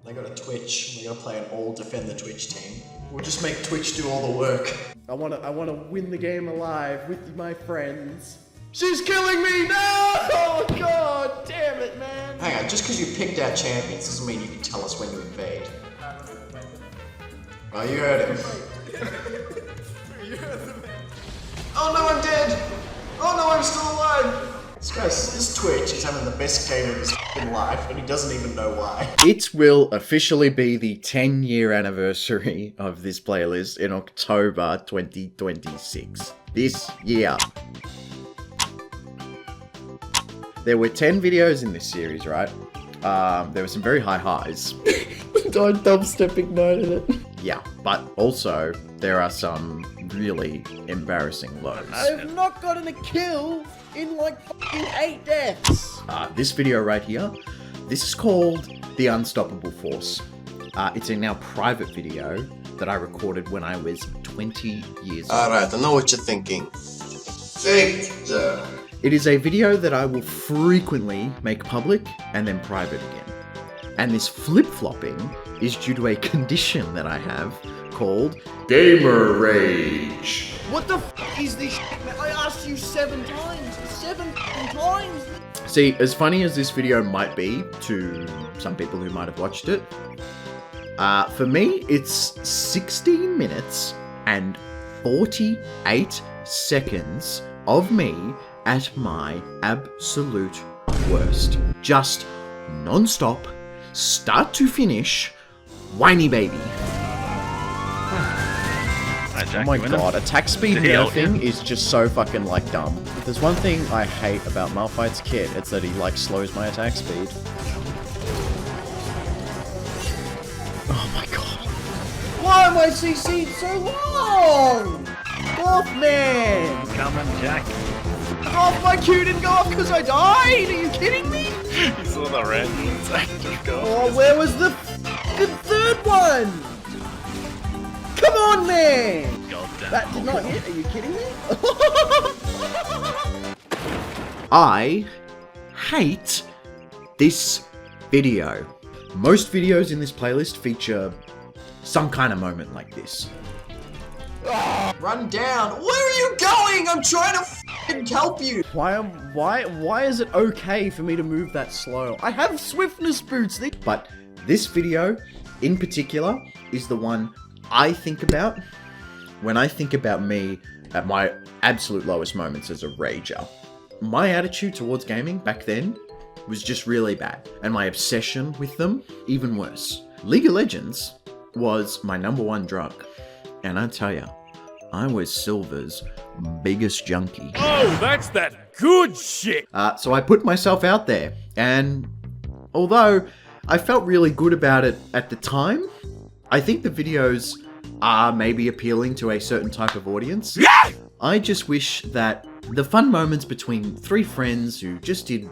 They got a Twitch. We gotta play an all defend the Twitch team. We'll just make Twitch do all the work. I wanna win the game alive with my friends. She's killing me! No! Oh god, damn it, man! Hang on, just because you picked out champions doesn't mean you can tell us when you invade. Oh, you heard him. Oh no, I'm dead! Oh no, I'm still alive! This Twitch is having the best game of his f***ing life, and he doesn't even know why. It will officially be the 10-year anniversary of this playlist in October 2026. This year. There were 10 videos in this series, right? There were some very high highs. Don't dubstep ignited it. Yeah, but also there are some really embarrassing lows. I have not gotten a kill in like fucking 8 deaths. This video right here, this is called The Unstoppable Force. It's a now private video that I recorded when I was 20 years old. Alright, I know what you're thinking. Victor. It is a video that I will frequently make public and then private again. And this flip-flopping is due to a condition that I have called Gamer Rage. What the f is this shit, man? I asked you 7 times. 7 times. See, as funny as this video might be to some people who might have watched it, for me, it's 16 minutes and 48 seconds of me at my absolute worst. Just non-stop, start to finish, whiny baby. Oh my god, attack speed nerfing is just so fucking like dumb. If there's one thing I hate about Malphite's kit, it's that he like slows my attack speed. Oh my god. Why am I CC'd so long? Wolfman! Coming, Jack. Oh, my Q didn't go off because I died? Are you kidding me? You saw the random attack just go. Oh, where was the third one? Come on, man! God damn. That did not hit. Are you kidding me? I hate this video. Most videos in this playlist feature some kind of moment like this. Run down. Where are you going? I'm trying to f***ing help you. Why is it okay for me to move that slow? I have swiftness boots. But this video, in particular, is the one I think about when I think about me at my absolute lowest moments as a rager. My attitude towards gaming back then was just really bad, and my obsession with them even worse. League of Legends was my #1 drug, and I tell ya, I was Silver's biggest junkie. Oh, that's that good shit! So I put myself out there, and although I felt really good about it at the time, I think the videos are maybe appealing to a certain type of audience. Yeah! I just wish that the fun moments between 3 friends who just did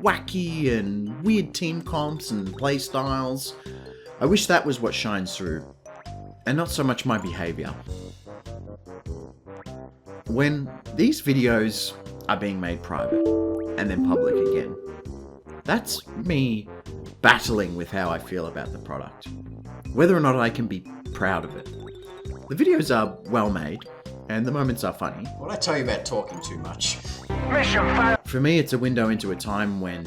wacky and weird team comps and play styles, I wish that was what shines through, and not so much my behavior. When these videos are being made private and then public again, that's me battling with how I feel about the product. Whether or not I can be proud of it. The videos are well made, and the moments are funny. What'd I tell you about talking too much? For me, it's a window into a time when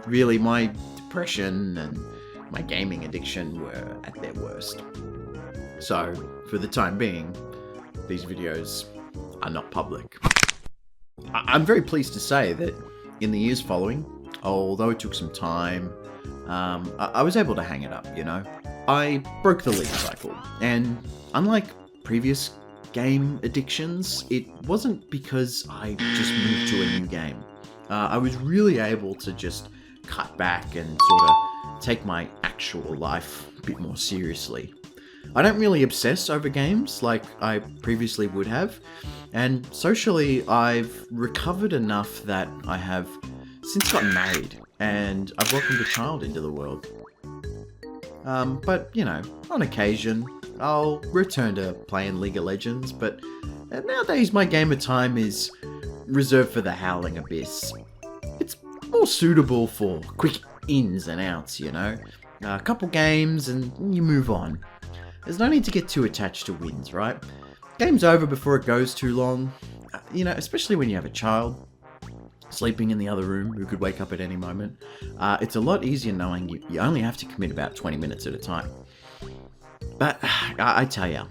really my depression and my gaming addiction were at their worst. So, for the time being, these videos are not public. I'm very pleased to say that in the years following, although it took some time, I was able to hang it up, you know? I broke the league cycle, and unlike previous game addictions, it wasn't because I just moved to a new game. I was really able to just cut back and sort of take my actual life a bit more seriously. I don't really obsess over games like I previously would have, and socially I've recovered enough that I have since gotten married, and I've welcomed a child into the world. But, you know, on occasion, I'll return to playing League of Legends, but nowadays my gamer time is reserved for the Howling Abyss. It's more suitable for quick ins and outs, you know? a couple games, and you move on. There's no need to get too attached to wins, right? Game's over before it goes too long. You know, especially when you have a child sleeping in the other room who could wake up at any moment. It's a lot easier knowing you only have to commit about 20 minutes at a time. But I tell ya,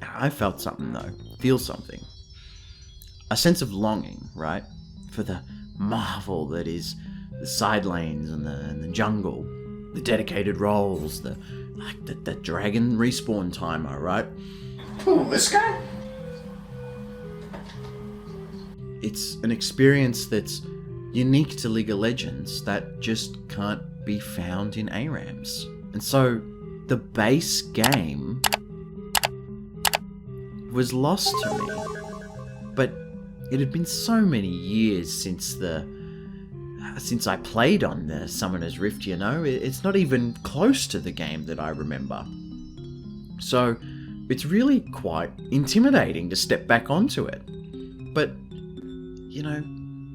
I felt something though. Feel something. A sense of longing, right? For the marvel that is the side lanes and the jungle. The dedicated roles, the dragon respawn timer, right? Who, this guy? It's an experience that's unique to League of Legends that just can't be found in ARAMs. And so the base game was lost to me. But it had been so many years since I played on the Summoner's Rift, you know? It's not even close to the game that I remember. So it's really quite intimidating to step back onto it. But you know,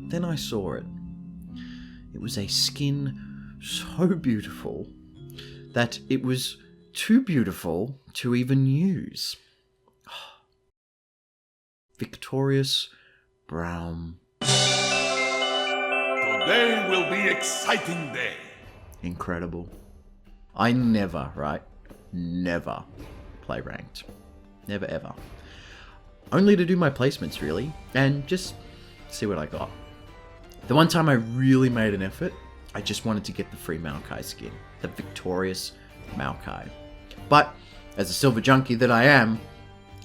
then I saw it. It was a skin so beautiful that it was too beautiful to even use. Victorious Braum. Today will be exciting day. Incredible. I never play ranked. Never ever. Only to do my placements really, and just see what I got. The one time I really made an effort, I just wanted to get the free Maokai skin, the Victorious Maokai. But as a silver junkie that I am,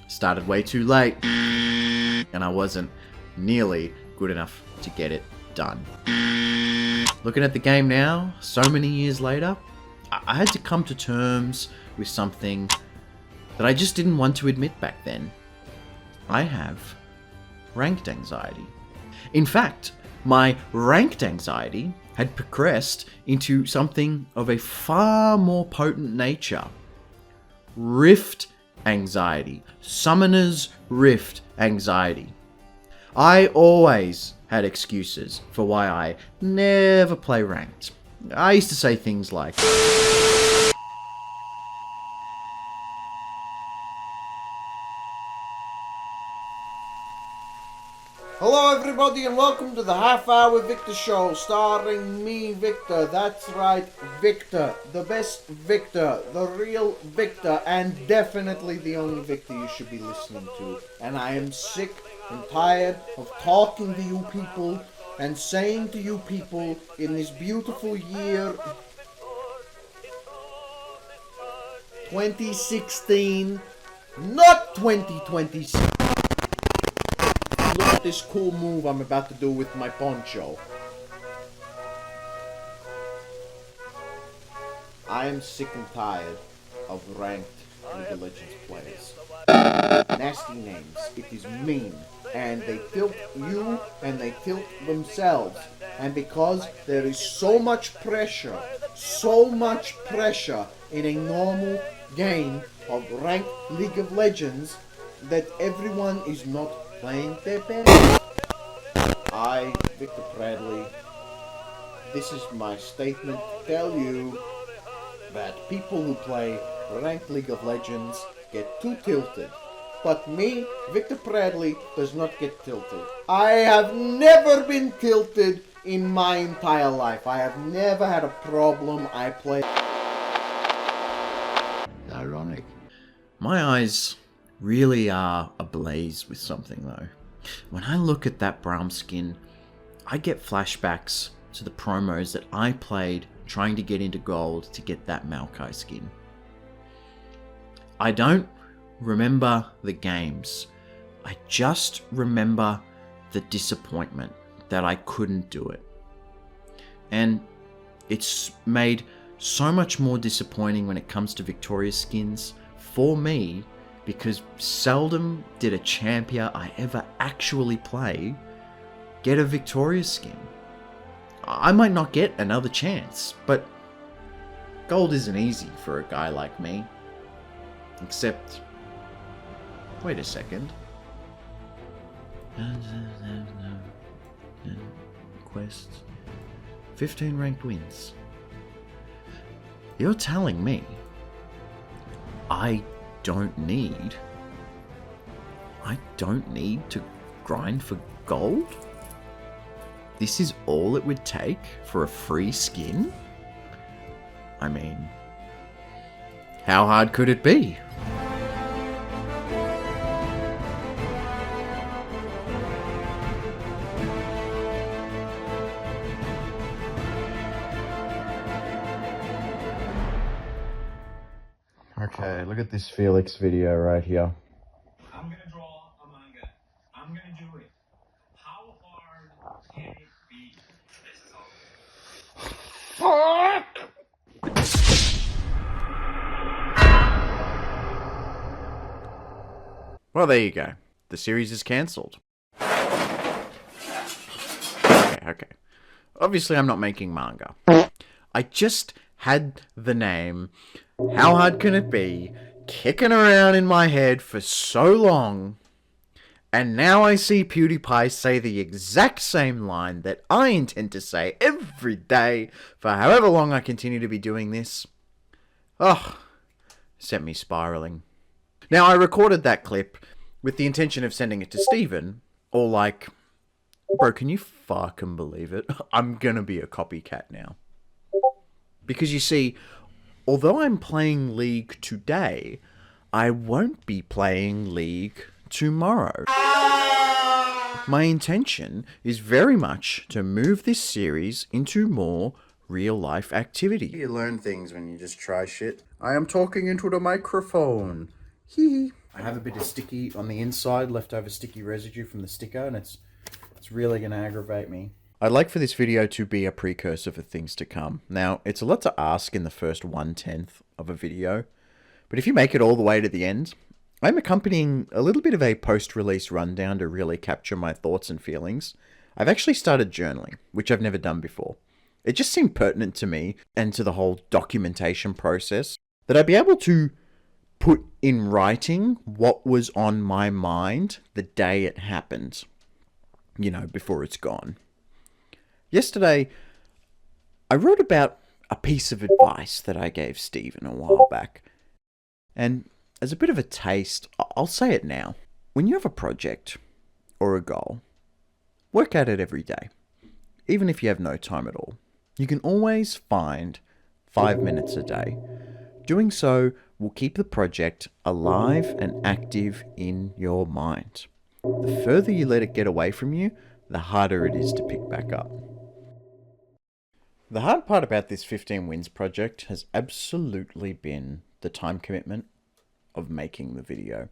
started way too late, and I wasn't nearly good enough to get it done. Looking at the game now, so many years later, I had to come to terms with something that I just didn't want to admit back then. I have ranked anxiety. In fact, my ranked anxiety had progressed into something of a far more potent nature. Rift anxiety. Summoner's Rift anxiety. I always had excuses for why I never play ranked. I used to say things like, Hello everybody and welcome to the Half Hour Victor Show, starring me, Victor. That's right, Victor. The best Victor, the real Victor, and definitely the only Victor you should be listening to. And I am sick and tired of talking to you people and saying to you people in this beautiful year 2016, not 2026. Look at this cool move I'm about to do with my poncho. I am sick and tired of ranked League of Legends players. Nasty names. It is mean. And they tilt you and they tilt themselves. And because there is so much pressure in a normal game of ranked League of Legends that everyone is not playing their best. I, Victor Bradley, this is my statement to tell you that people who play ranked League of Legends get too tilted. But me, Victor Bradley, does not get tilted. I have never been tilted in my entire life. I have never had a problem. I play... ironic. My eyes really are ablaze with something though. When I look at that Braum skin, I get flashbacks to the promos that I played trying to get into gold to get that Maokai skin. I don't remember the games. I just remember the disappointment that I couldn't do it. And it's made so much more disappointing when it comes to Victorious skins for me, because seldom did a champion I ever actually play get a Victorious skin. I might not get another chance, but gold isn't easy for a guy like me. Except, wait a second. Quest. 15 ranked wins. You're telling me I don't need to grind for gold? This is all it would take for a free skin? I mean, how hard could it be? Okay, look at this Felix video right here. I'm gonna draw a manga. I'm gonna do it. How hard can it be? This is all. Well, there you go. The series is cancelled. Okay. Obviously, I'm not making manga. I just had the name How Hard Can It Be kicking around in my head for so long, and now I see PewDiePie say the exact same line that I intend to say every day for however long I continue to be doing this. Oh, sent me spiraling. Now, I recorded that clip with the intention of sending it to Steven, or like, bro, can you fucking believe it? I'm gonna be a copycat now. Because you see, although I'm playing League today, I won't be playing League tomorrow. My intention is very much to move this series into more real-life activity. You learn things when you just try shit. I am talking into the microphone. Hee. I have a bit of sticky on the inside, leftover sticky residue from the sticker, and it's really going to aggravate me. I'd like for this video to be a precursor for things to come. Now, it's a lot to ask in the first 1/10 of a video, but if you make it all the way to the end, I'm accompanying a little bit of a post-release rundown to really capture my thoughts and feelings. I've actually started journaling, which I've never done before. It just seemed pertinent to me and to the whole documentation process that I'd be able to put in writing what was on my mind the day it happened, you know, before it's gone. Yesterday, I wrote about a piece of advice that I gave Steven a while back. And as a bit of a taste, I'll say it now. When you have a project or a goal, work at it every day. Even if you have no time at all. You can always find 5 minutes a day. Doing so will keep the project alive and active in your mind. The further you let it get away from you, the harder it is to pick back up. The hard part about this 15 Wins project has absolutely been the time commitment of making the video.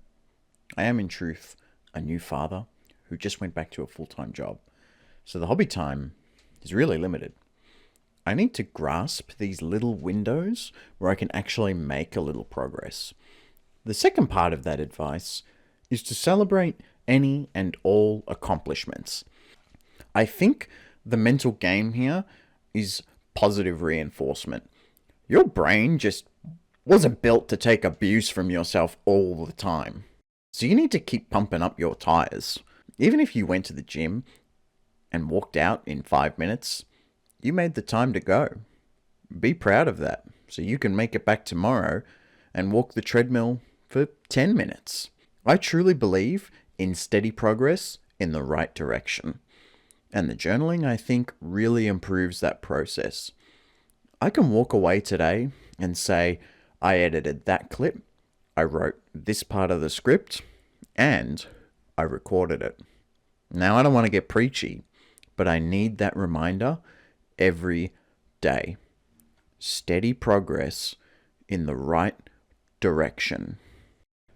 I am in truth a new father who just went back to a full-time job, so the hobby time is really limited. I need to grasp these little windows where I can actually make a little progress. The second part of that advice is to celebrate any and all accomplishments. I think the mental game here is positive reinforcement. Your brain just wasn't built to take abuse from yourself all the time. So you need to keep pumping up your tires. Even if you went to the gym and walked out in 5 minutes, you made the time to go. Be proud of that, so you can make it back tomorrow and walk the treadmill for 10 minutes. I truly believe in steady progress in the right direction. And the journaling, I think, really improves that process. I can walk away today and say, I edited that clip, I wrote this part of the script, and I recorded it. Now, I don't want to get preachy, but I need that reminder every day. Steady progress in the right direction.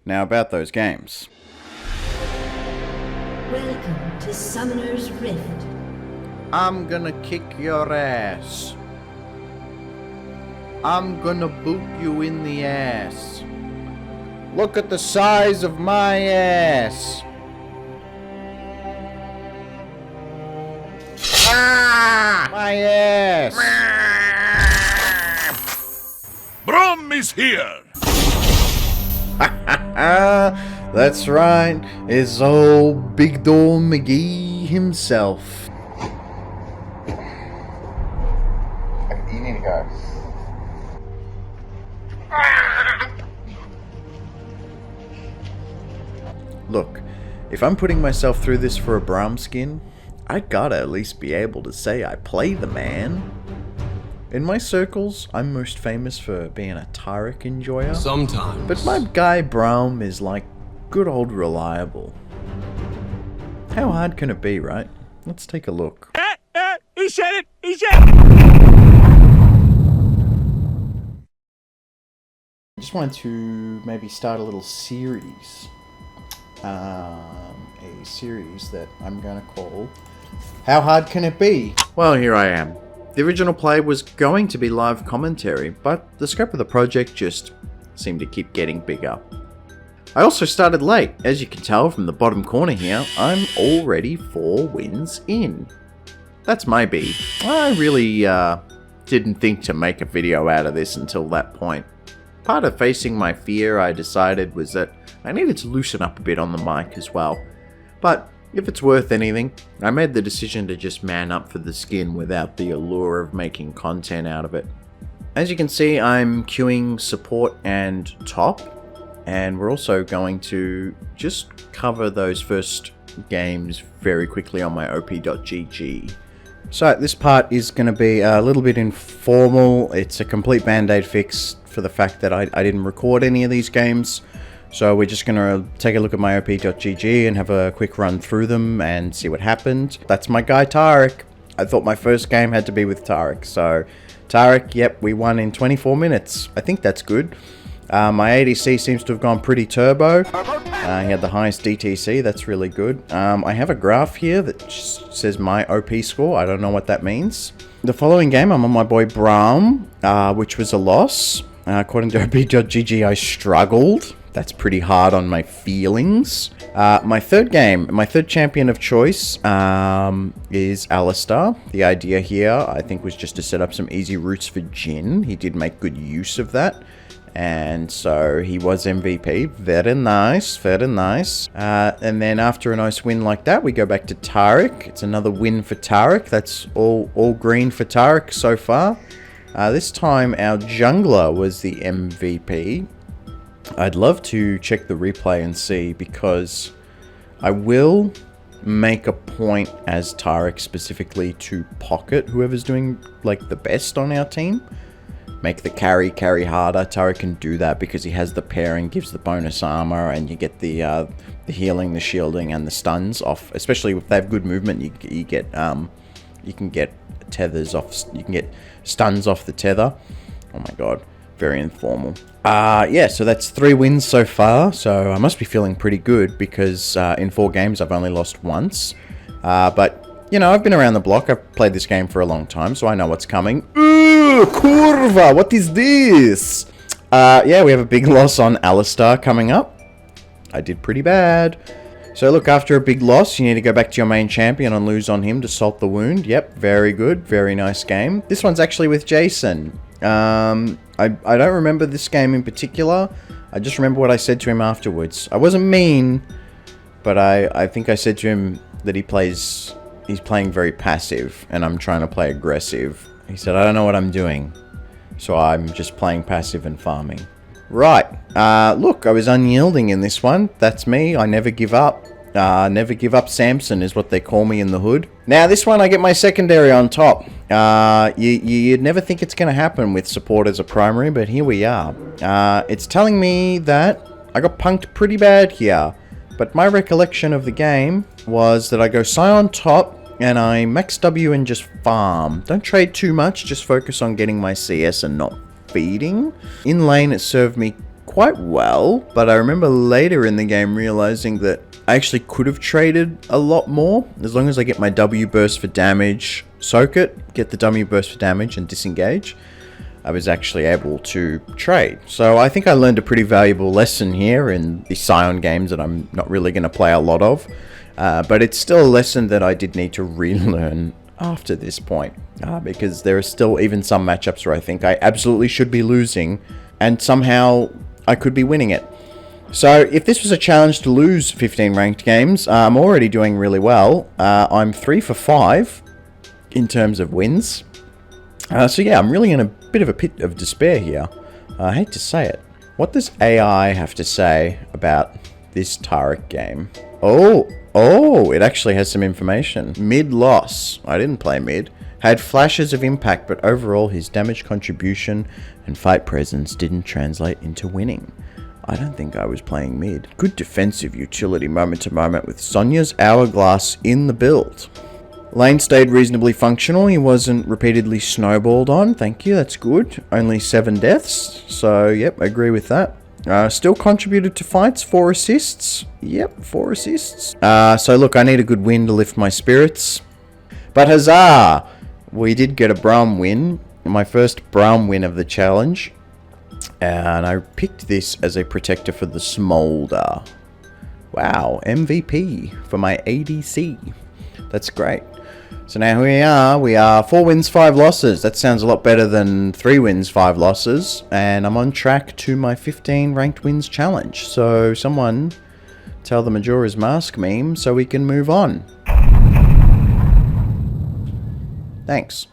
Now about those games. Welcome to Summoner's Rift. I'm gonna kick your ass. I'm gonna boot you in the ass. Look at the size of my ass. Ah! My ass. Brom is here! That's right. It's old Big Door McGee himself. You need to go. Look, if I'm putting myself through this for a Braum skin, I gotta at least be able to say I play the man. In my circles, I'm most famous for being a Taric enjoyer. Sometimes. But my guy Braum is like good old reliable. How hard can it be, right? Let's take a look. He said it! He said it! I just wanted to maybe start a little series. A series that I'm gonna call How Hard Can It Be? Well, here I am. The original play was going to be live commentary, but the scope of the project just seemed to keep getting bigger. I also started late. As you can tell from the bottom corner here, I'm already 4 wins in. That's my B. I really didn't think to make a video out of this until that point. Part of facing my fear, I decided, was that I needed to loosen up a bit on the mic as well. But if it's worth anything, I made the decision to just man up for the skin without the allure of making content out of it. As you can see, I'm queuing support and top, and we're also going to just cover those first games very quickly on my op.gg. So this part is going to be a little bit informal. It's a complete band-aid fix for the fact that I didn't record any of these games. So we're just going to take a look at my op.gg and have a quick run through them and see what happened. That's my guy Taric. I thought my first game had to be with Taric. So Taric, yep, we won in 24 minutes. I think that's good. My ADC seems to have gone pretty turbo. He had the highest DTC, that's really good. I have a graph here that says my OP score. I don't know what that means. The following game, I'm on my boy Braum, which was a loss. According to op.gg, I struggled. That's pretty hard on my feelings. My third game, my third champion of choice is Alistar. The idea here, I think, was just to set up some easy routes for Jhin. He did make good use of that. And so he was MVP. Very nice, very nice. And then after a nice win like that, we go back to Taric. It's another win for Taric. That's all green for Taric so far. This time our jungler was the MVP. I'd love to check the replay and see, because I will make a point as Taric specifically to pocket whoever's doing like the best on our team. Make the carry harder. Taric can do that because he has the pairing, gives the bonus armor, and you get the healing, the shielding, and the stuns off. Especially if they have good movement, you can get tethers off. You can get stuns off the tether. Oh my god, very informal. Yeah, so that's 3 wins so far. So I must be feeling pretty good because in 4 games I've only lost once. But you know, I've been around the block. I've played this game for a long time, so I know what's coming. Ooh, Curva! What is this? Yeah, we have a big loss on Alistar coming up. I did pretty bad. So look, after a big loss, you need to go back to your main champion and lose on him to salt the wound. Yep, very good. Very nice game. This one's actually with Jason. I don't remember this game in particular. I just remember what I said to him afterwards. I wasn't mean, but I think I said to him that he's playing very passive, and I'm trying to play aggressive. He said, I don't know what I'm doing, so I'm just playing passive and farming. Right, look, I was unyielding in this one. That's me, I never give up. Never give up Samson is what they call me in the hood. Now this one I get my secondary on top. You'd never think it's going to happen with support as a primary, but here we are. It's telling me that I got punked pretty bad here. But my recollection of the game was that I go Scion top, and I max W and just farm. Don't trade too much, just focus on getting my CS and not feeding. In lane it served me quite well, but I remember later in the game realizing that I actually could have traded a lot more. As long as I get my W burst for damage, soak it, get the W burst for damage and disengage, I was actually able to trade. So I think I learned a pretty valuable lesson here in the Scion games that I'm not really going to play a lot of. But it's still a lesson that I did need to relearn after this point. Because there are still even some matchups where I think I absolutely should be losing, and somehow I could be winning it. So if this was a challenge to lose 15 ranked games, I'm already doing really well. I'm 3 for 5 in terms of wins. So yeah, I'm really in a bit of a pit of despair here. I hate to say it. What does AI have to say about this Tarek game? Oh, it actually has some information. Mid loss. I didn't play mid. Had flashes of impact, but overall his damage contribution and fight presence didn't translate into winning. I don't think I was playing mid. Good defensive utility moment to moment with Sonya's Hourglass in the build. Lane stayed reasonably functional. He wasn't repeatedly snowballed on. Thank you, that's good. Only 7 deaths. So, yep, I agree with that. Still contributed to fights, 4 assists. Yep, 4 assists. So look, I need a good win to lift my spirits. But huzzah! We did get a Braum win. My first Braum win of the challenge. And I picked this as a protector for the Smolder. Wow, MVP for my ADC. That's great. So now we are 4 wins, 5 losses. That sounds a lot better than 3 wins, 5 losses. And I'm on track to my 15 ranked wins challenge. So someone tell the Majora's Mask meme so we can move on. Thanks.